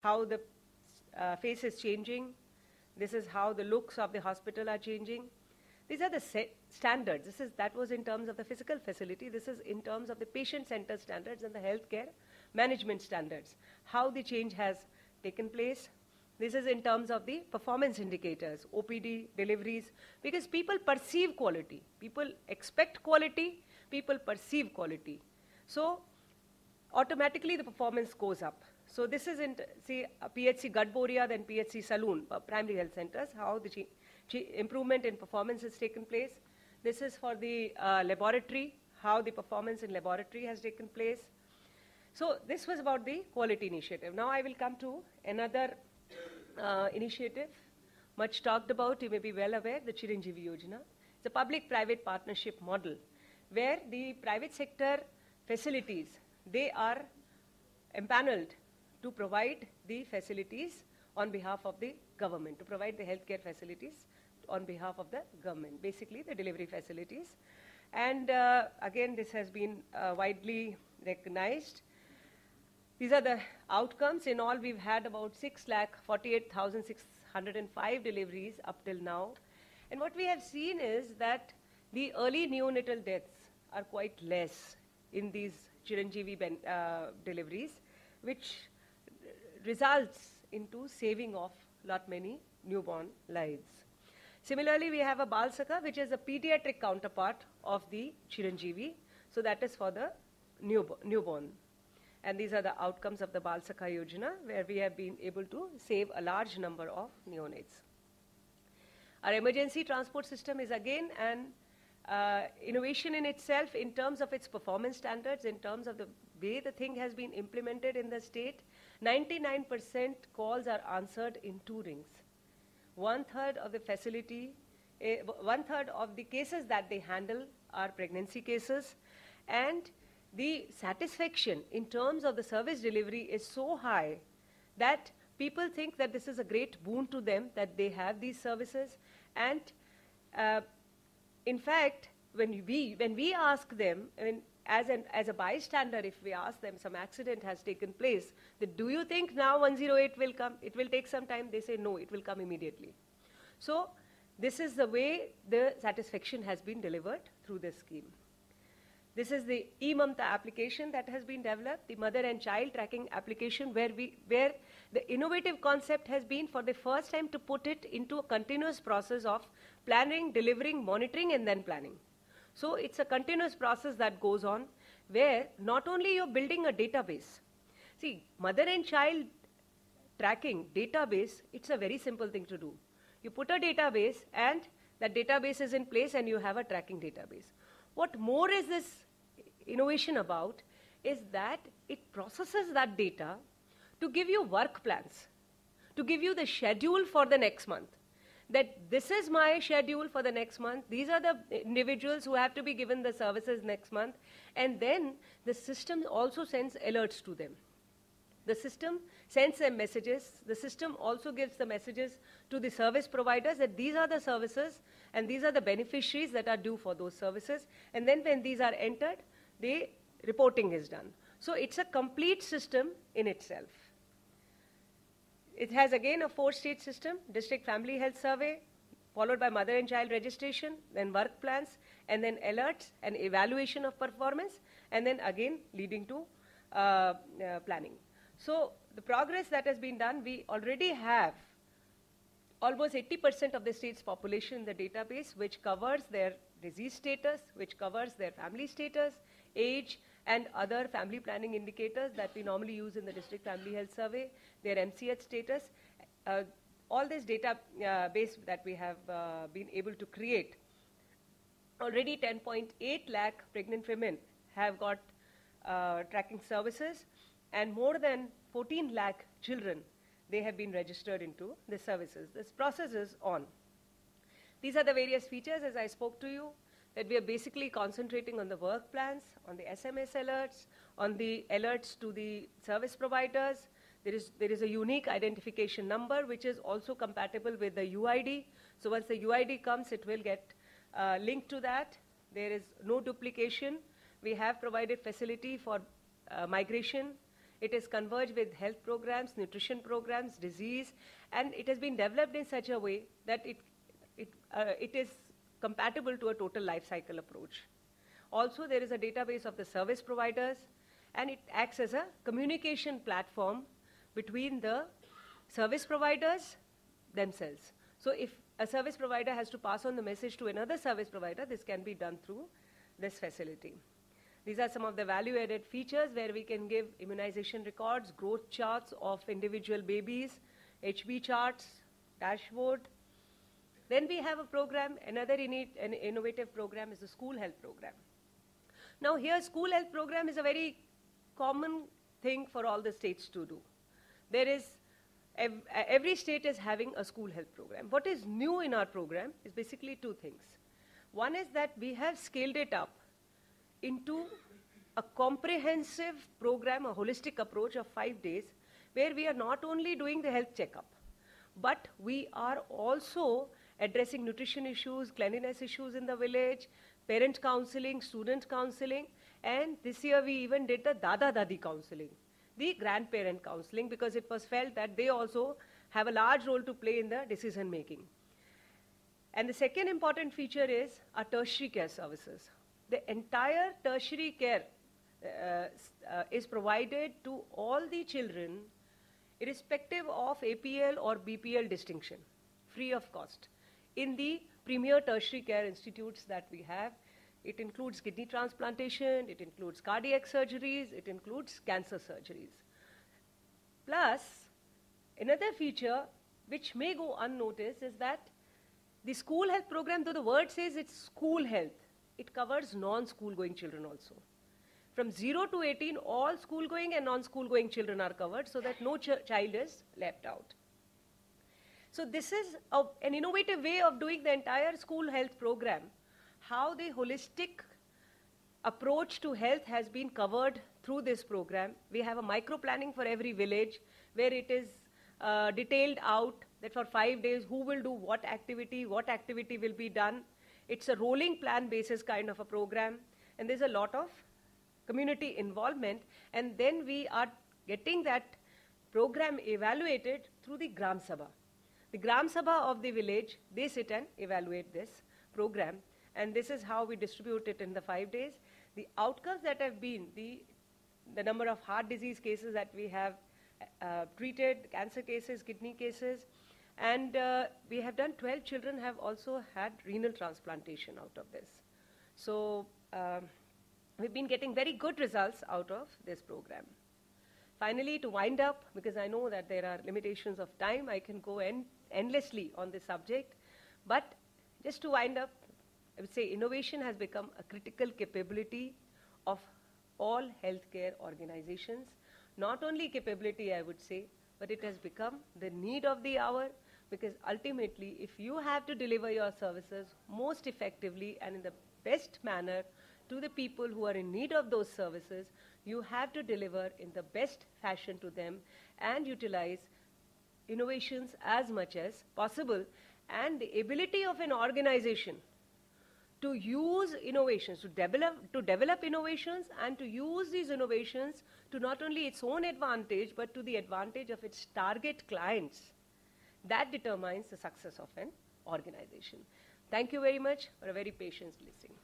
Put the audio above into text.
how the face is changing. This is how the looks of the hospital are changing. These are the standards. That was in terms of the physical facility. This is in terms of the patient-centered standards and the healthcare management standards, how the change has taken place. This is in terms of the performance indicators, OPD, deliveries, because people perceive quality. People expect quality, people perceive quality. So automatically the performance goes up. So this is in, PHC Gadboria, then PHC Saloon, primary health centers, how the improvement in performance has taken place. This is for the laboratory, how the performance in laboratory has taken place. So this was about the quality initiative. Now I will come to another initiative, much talked about, you may be well aware, the Chiranjeevi Yojana. It's a public-private partnership model where the private sector facilities, they are empaneled to provide the facilities on behalf of the government, to provide the healthcare facilities on behalf of the government, basically the delivery facilities. And again, this has been widely recognized. These are the outcomes. In all, we've had about 6,48,605 deliveries up till now. And what we have seen is that the early neonatal deaths are quite less in these Chiranjeevi deliveries, which results into saving of lot many newborn lives. Similarly, we have a Bal Sakha, which is a pediatric counterpart of the Chiranjeevi. So that is for the newborn. And these are the outcomes of the Bal Sakha Yojana, where we have been able to save a large number of neonates. Our emergency transport system is again an innovation in itself in terms of its performance standards, in terms of the way the thing has been implemented in the state. 99% calls are answered in 2 rings. 1/3 of the facility, 1/3 of the cases that they handle are pregnancy cases, and the satisfaction in terms of the service delivery is so high that people think that this is a great boon to them, that they have these services. And in fact, when we ask them, I mean, as a bystander, if we ask them some accident has taken place, that do you think now 108 will come? It will take some time. They say no, it will come immediately. So this is the way the satisfaction has been delivered through this scheme. This is the eMamta application that has been developed, the mother and child tracking application, where the innovative concept has been for the first time to put it into a continuous process of planning, delivering, monitoring, and then planning. So it's a continuous process that goes on, where not only you're building a database. See, mother and child tracking database, it's a very simple thing to do. You put a database, and that database is in place, and you have a tracking database. What more is this innovation about is that it processes that data to give you work plans, to give you the schedule for the next month. That this is my schedule for the next month, these are the individuals who have to be given the services next month, and then the system also sends alerts to them. The system sends them messages, the system also gives the messages to the service providers that these are the services and these are the beneficiaries that are due for those services, and then when these are entered, the reporting is done. So it's a complete system in itself. It has again a 4-stage system: district family health survey, followed by mother and child registration, then work plans, and then alerts and evaluation of performance, and then again leading to planning. So the progress that has been done, we already have almost 80% of the state's population in the database, which covers their disease status, which covers their family status, age, and other family planning indicators that we normally use in the district family health survey, their MCH status. All this database that we have been able to create, already 10.8 lakh pregnant women have got tracking services, and more than 14 lakh children, they have been registered into the services. This process is on. These are the various features, as I spoke to you, that we are basically concentrating on the work plans, on the SMS alerts, on the alerts to the service providers. There is a unique identification number, which is also compatible with the UID. So once the UID comes, it will get linked to that. There is no duplication. We have provided facility for migration It is converged with health programs, nutrition programs, disease, and it has been developed in such a way that it is compatible to a total life cycle approach. Also, there is a database of the service providers, and it acts as a communication platform between the service providers themselves. So if a service provider has to pass on the message to another service provider, this can be done through this facility. These are some of the value-added features where we can give immunization records, growth charts of individual babies, HB charts, dashboard. Then we have a program, another an innovative program is the school health program. Now here, school health program is a very common thing for all the states to do. There is, every state is having a school health program. What is new in our program is basically two things. One is that we have scaled it up into a comprehensive program, a holistic approach of 5 days, where we are not only doing the health checkup, but we are also addressing nutrition issues, cleanliness issues in the village, parent counseling, student counseling, and this year we even did the Dada-Dadi counseling, the grandparent counseling, because it was felt that they also have a large role to play in the decision making. And the second important feature is our tertiary care services. The entire tertiary care is provided to all the children, irrespective of APL or BPL distinction, free of cost, in the premier tertiary care institutes that we have. It includes kidney transplantation, it includes cardiac surgeries, it includes cancer surgeries. Plus, another feature which may go unnoticed is that the school health program, though the word says it's school health, it covers non-school going children also. From 0 to 18, all school going and non-school going children are covered so that no child is left out. So this is an innovative way of doing the entire school health program, how the holistic approach to health has been covered through this program. We have a micro-planning for every village where it is detailed out that for 5 days who will do what activity will be done. It's a rolling plan basis kind of a program, and there's a lot of community involvement, and then we are getting that program evaluated through the Gram Sabha. The Gram Sabha of the village, they sit and evaluate this program, and this is how we distribute it in the 5 days. The outcomes that have been, the number of heart disease cases that we have treated, cancer cases, kidney cases, and we have done 12 children have also had renal transplantation out of this. So we've been getting very good results out of this program. Finally, to wind up, because I know that there are limitations of time, I can go endlessly on this subject, but just to wind up, I would say innovation has become a critical capability of all healthcare organizations. Not only capability, I would say, but it has become the need of the hour, because ultimately, if you have to deliver your services most effectively and in the best manner to the people who are in need of those services, you have to deliver in the best fashion to them and utilize innovations as much as possible. And the ability of an organization to use innovations, to develop innovations and to use these innovations to not only its own advantage, but to the advantage of its target clients, that determines the success of an organization. Thank you very much for a very patient listening.